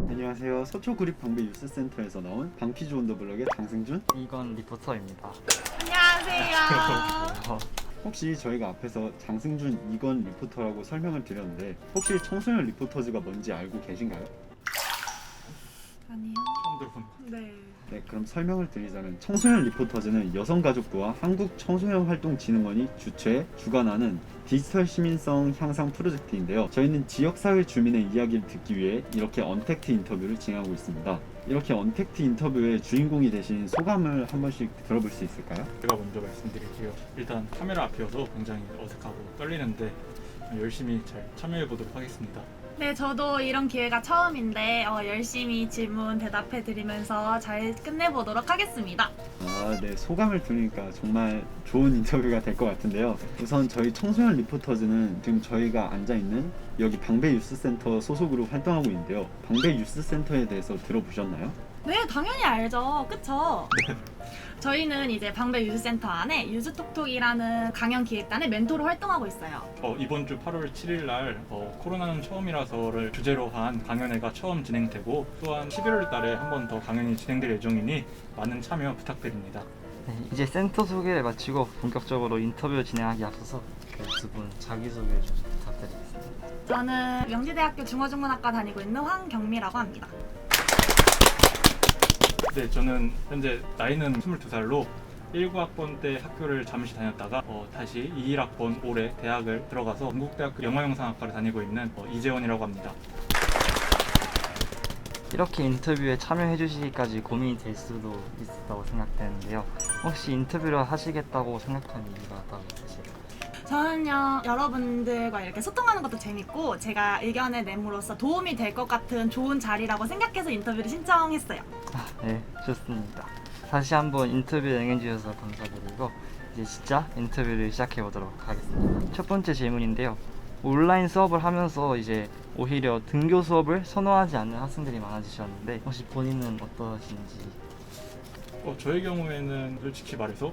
안녕하세요. 서초구립 방배 뉴스센터에서 나온 방퀴즈 온더블럭의 장승준. 이건 리포터입니다. 안녕하세요. 혹시 저희가 앞에서 장승준 이건 리포터라고 설명을 드렸는데 혹시 청소년 리포터즈가 뭔지 알고 계신가요? 아니요. 처음 들어본 거. 네. 네, 그럼 설명을 드리자면 청소년 리포터즈는 여성가족부와 한국청소년활동진흥원이 주관하는 디지털 시민성 향상 프로젝트인데요. 저희는 지역사회 주민의 이야기를 듣기 위해 이렇게 언택트 인터뷰를 진행하고 있습니다. 이렇게 언택트 인터뷰의 주인공이 되신 소감을 한 번씩 들어볼 수 있을까요? 제가 먼저 말씀드릴게요. 일단 카메라 앞이어서 굉장히 어색하고 떨리는데 열심히 잘 참여해 보도록 하겠습니다. 네, 저도 이런 기회가 처음인데 열심히 질문 대답해 드리면서 잘 끝내보도록 하겠습니다. 네, 소감을 들으니까 정말 좋은 인터뷰가 될 것 같은데요. 우선 저희 청소년 리포터즈는 지금 저희가 앉아있는 여기 방배 뉴스센터 소속으로 활동하고 있는데요. 방배 뉴스센터에 대해서 들어보셨나요? 네, 당연히 알죠. 그쵸? 저희는 이제 방배 유즈센터 안에 유즈톡톡이라는 강연 기획단의 멘토로 활동하고 있어요. 이번 주 8월 7일 날 코로나는 처음이라서를 주제로 한 강연회가 처음 진행되고 또한 11월 달에 한 번 더 강연이 진행될 예정이니 많은 참여 부탁드립니다. 네, 이제 센터 소개를 마치고 본격적으로 인터뷰 진행하기 앞서서 두 분 자기소개 좀 부탁드리겠습니다. 저는 명지대학교 중어중문학과 다니고 있는 황경미라고 합니다. 네, 저는 현재 나이는 22살로 19학번 때 학교를 잠시 다녔다가 다시 21학번 올해 대학을 들어가서 건국대학교 영화영상학과를 다니고 있는 이재원이라고 합니다. 이렇게 인터뷰에 참여해 주시기까지 고민이 될 수도 있었다고 생각되는데요. 혹시 인터뷰를 하시겠다고 생각한 이유가 따로 있으실까요? 저는요, 여러분들과 이렇게 소통하는 것도 재밌고 제가 의견을 내므로써 도움이 될 것 같은 좋은 자리라고 생각해서 인터뷰를 신청했어요. 네, 좋습니다. 다시 한번 인터뷰 응해주셔서 감사드리고 이제 진짜 인터뷰를 시작해 보도록 하겠습니다. 첫 번째 질문인데요. 온라인 수업을 하면서 이제 오히려 등교 수업을 선호하지 않는 학생들이 많아지셨는데 혹시 본인은 어떠신지? 저의 경우에는 솔직히 말해서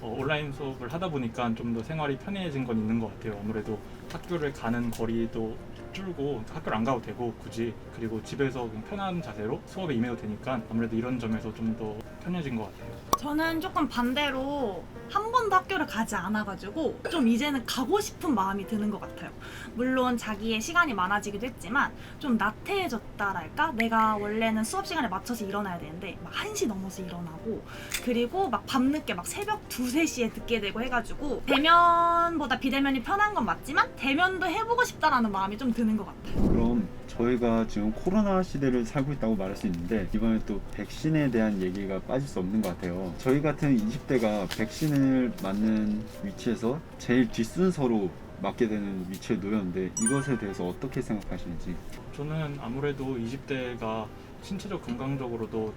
온라인 수업을 하다 보니까 좀 더 생활이 편해진 건 있는 것 같아요. 아무래도 학교를 가는 거리도 줄고 학교를 안 가도 되고 굳이 그리고 집에서 그냥 편한 자세로 수업에 임해도 되니까 아무래도 이런 점에서 좀 더 편해진 것 같아요. 저는 조금 반대로 한 번도 학교를 가지 않아가지고 좀 이제는 가고 싶은 마음이 드는 것 같아요. 물론 자기의 시간이 많아지기도 했지만 좀 나태해졌다랄까? 내가 원래는 수업 시간에 맞춰서 일어나야 되는데 막 1시 넘어서 일어나고 그리고 막 밤늦게 막 새벽 2, 3시에 듣게 되고 해가지고 대면보다 비대면이 편한 건 맞지만 대면도 해보고 싶다라는 마음이 좀 드는 것 같아요. 그럼 저희가 지금 코로나 시대를 살고 있다고 말할 수 있는데 이번에 또 백신에 대한 얘기가 빠질 수 없는 것 같아요. 저희 같은 20대가 백신을 맞는 위치에서 제일 뒷순서로 맞게 되는 위치에 놓였는데 이것에 대해서 어떻게 생각하시는지. 저는 아무래도 20대가 신체적 건강적으로도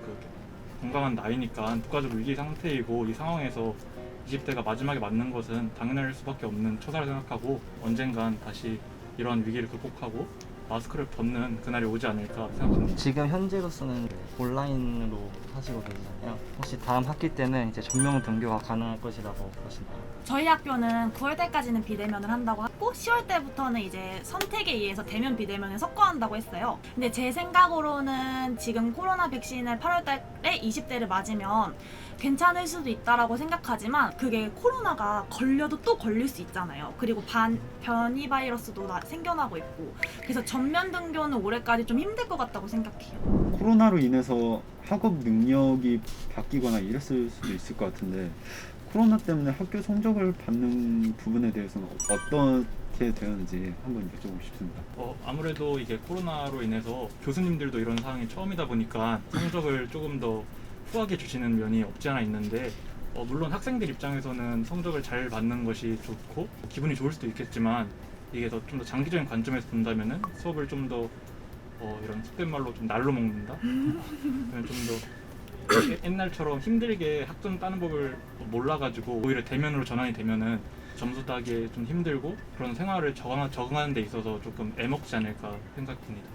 건강한 나이니까 국가적 위기 상태이고 이 상황에서 20대가 마지막에 맞는 것은 당연할 수밖에 없는 처사를 생각하고 언젠간 다시 이러한 위기를 극복하고 마스크를 벗는 그날이 오지 않을까 생각합니다. 지금 현재로서는 온라인으로 하시고 계시잖아요. 혹시 다음 학기 때는 이제 전면 등교가 가능할 것이라고 보시나요? 저희 학교는 9월 달까지는 비대면을 한다고 하고 10월 때부터는 이제 선택에 의해서 대면 비대면을 섞어한다고 했어요. 근데 제 생각으로는 지금 코로나 백신을 8월 달에 20대를 맞으면 괜찮을 수도 있다라고 생각하지만 그게 코로나가 걸려도 또 걸릴 수 있잖아요. 그리고 변이 바이러스도 생겨나고 있고 그래서 전면 등교는 올해까지 좀 힘들 것 같다고 생각해요. 코로나로 인해서 학업 능력이 바뀌거나 이랬을 수도 있을 것 같은데 코로나 때문에 학교 성적을 받는 부분에 대해서는 어떻게 되었는지 한번 여쭤보고 싶습니다. 아무래도 이게 코로나로 인해서 교수님들도 이런 상황이 처음이다 보니까 성적을 조금 더 후하게 주시는 면이 없지 않아 있는데 물론 학생들 입장에서는 성적을 잘 받는 것이 좋고 기분이 좋을 수도 있겠지만 이게 좀 더 장기적인 관점에서 본다면은 수업을 좀 더 이런 속된 말로 좀 날로 먹는다? 좀 더 옛날처럼 힘들게 학점 따는 법을 몰라가지고 오히려 대면으로 전환이 되면은 점수 따기에 좀 힘들고 그런 생활을 적응하는 데 있어서 조금 애먹지 않을까 생각됩니다.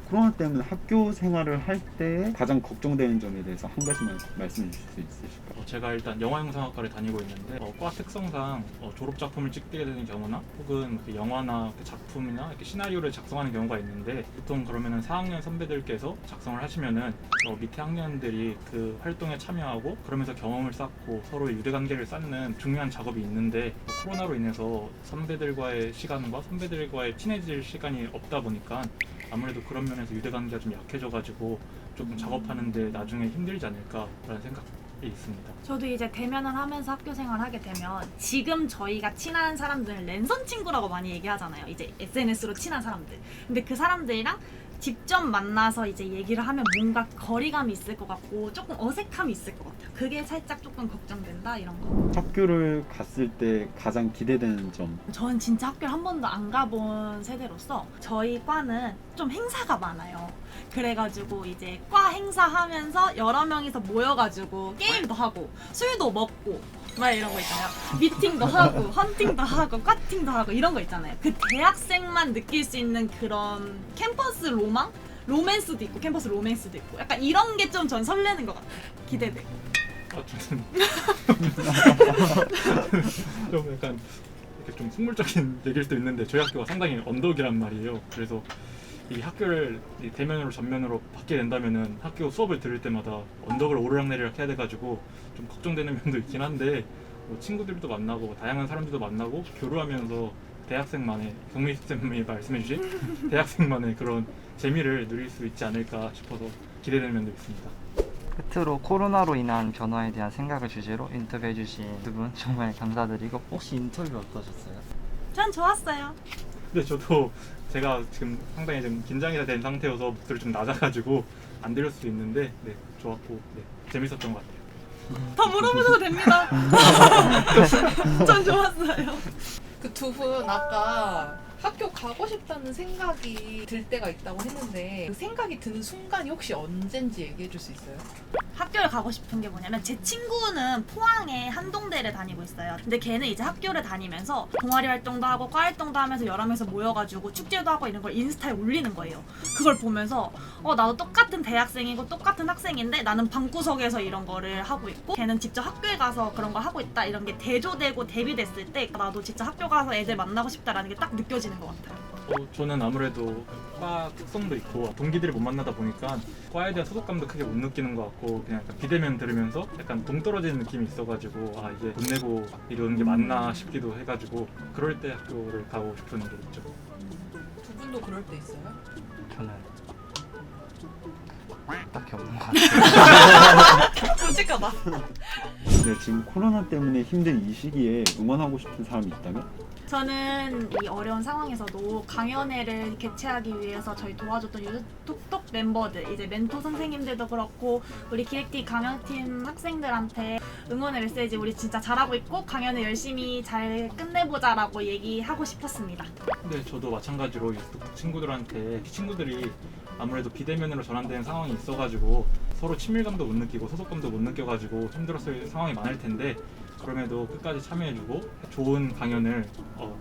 코로나 때문에 학교 생활을 할 때 가장 걱정되는 점에 대해서 한 가지만 말씀해 주실 수 있으실까요? 제가 일단 영화영상학과를 다니고 있는데 과 특성상 졸업 작품을 찍게 되는 경우나 혹은 그 영화나 그 작품이나 이렇게 시나리오를 작성하는 경우가 있는데 보통 그러면은 4학년 선배들께서 작성을 하시면은 밑에 학년들이 그 활동에 참여하고 그러면서 경험을 쌓고 서로 유대관계를 쌓는 중요한 작업이 있는데 코로나로 인해서 선배들과의 시간과 선배들과의 친해질 시간이 없다 보니까 아무래도 그런 면에서 유대관계가 좀 약해져가지고 조금 작업하는데 나중에 힘들지 않을까라는 생각이 있습니다. 저도 이제 대면을 하면서 학교 생활을 하게 되면 지금 저희가 친한 사람들은 랜선 친구라고 많이 얘기하잖아요. 이제 SNS로 친한 사람들. 근데 그 사람들이랑 직접 만나서 이제 얘기를 하면 뭔가 거리감이 있을 것 같고 조금 어색함이 있을 것 같아요. 그게 살짝 조금 걱정된다 이런 거. 학교를 갔을 때 가장 기대되는 점. 저는 진짜 학교를 한 번도 안 가본 세대로서 저희 과는 좀 행사가 많아요. 그래가지고 이제 과 행사하면서 여러 명이서 모여가지고 게임도 하고 술도 먹고 막 이런 거 있잖아요. 미팅도 하고 헌팅도 하고 과팅도 하고 이런 거 있잖아요. 그 대학생만 느낄 수 있는 그런 캠퍼스 로망? 로맨스도 있고 캠퍼스 로맨스도 있고 약간 이런 게 좀 전 설레는 것 같아요. 기대되고. 저는 좀 약간 이렇게 좀 속물적인 얘기일 수도 있는데 저희 학교가 상당히 언덕이란 말이에요. 그래서 이 학교를 이 대면으로 전면으로 받게 된다면은 학교 수업을 들을 때마다 언덕을 오르락내리락 해야 돼가지고 좀 걱정되는 면도 있긴 한데 뭐 친구들도 만나고 다양한 사람들도 만나고 교류하면서 대학생만의 경미 쌤이 말씀해주신 대학생만의 그런 재미를 누릴 수 있지 않을까 싶어서 기대되는 면도 있습니다. 끝으로 코로나로 인한 변화에 대한 생각을 주제로 인터뷰해주신 두 분 정말 감사드리고 혹시 인터뷰 어떠셨어요? 전 좋았어요. 근데 저도 제가 지금 상당히 좀 긴장이 된 상태여서 목소리 좀 낮아가지고 안 들을 수도 있는데 네 좋았고 네 재밌었던 것 같아요. 더 물어보셔도 됩니다. 전 좋았어요. 그 두 분 아까 학교 가고 싶다는 생각이 들 때가 있다고 했는데 그 생각이 드는 순간이 혹시 언젠지 얘기해 줄 수 있어요? 학교를 가고 싶은 게 뭐냐면 제 친구는 포항에 한동대를 다니고 있어요. 근데 걔는 이제 학교를 다니면서 동아리 활동도 하고 과 활동도 하면서 여러 명이서 모여가지고 축제도 하고 이런 걸 인스타에 올리는 거예요. 그걸 보면서 나도 똑같은 대학생이고 똑같은 학생인데 나는 방구석에서 이런 거를 하고 있고 걔는 직접 학교에 가서 그런 걸 하고 있다 이런 게 대조되고 대비됐을 때 나도 진짜 학교 가서 애들 만나고 싶다라는 게 딱 느껴지는 것 같아요. 저는 아무래도 과 특성도 있고 동기들을 못 만나다 보니까 과에 대한 소속감도 크게 못 느끼는 것 같고 그냥 약간 비대면 들으면서 약간 동떨어지는 느낌이 있어가지고 이게 돈 내고 이러는 게 맞나 싶기도 해가지고 그럴 때 학교를 가고 싶은 게 있죠. 두 분도 그럴 때 있어요? 저는 딱히 없는 것 같아요. 솔직하다. 네, 지금 코로나 때문에 힘든 이 시기에 응원하고 싶은 사람이 있다면? 저는 이 어려운 상황에서도 강연회를 개최하기 위해서 저희 도와줬던 유톡톡 멤버들 이제 멘토 선생님들도 그렇고 우리 기획팀 강연팀 학생들한테 응원의 메시지 우리 진짜 잘하고 있고 강연을 열심히 잘 끝내보자라고 얘기하고 싶었습니다. 근데 저도 마찬가지로 유튜브 친구들한테 친구들이 아무래도 비대면으로 전환되는 상황이 있어가지고 서로 친밀감도 못 느끼고 소속감도 못 느껴가지고 힘들었을 상황이 많을 텐데 그럼에도 끝까지 참여해주고 좋은 강연을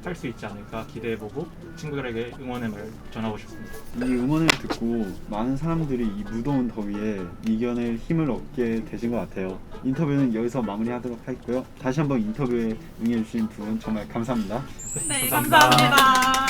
할 수 있지 않을까 기대해보고 친구들에게 응원의 말 전하고 싶습니다. 이 응원을 듣고 많은 사람들이 이 무더운 더위에 이겨낼 힘을 얻게 되신 것 같아요. 인터뷰는 여기서 마무리하도록 하겠고요. 다시 한번 인터뷰에 응해주신 두 분 정말 감사합니다. 네, 감사합니다.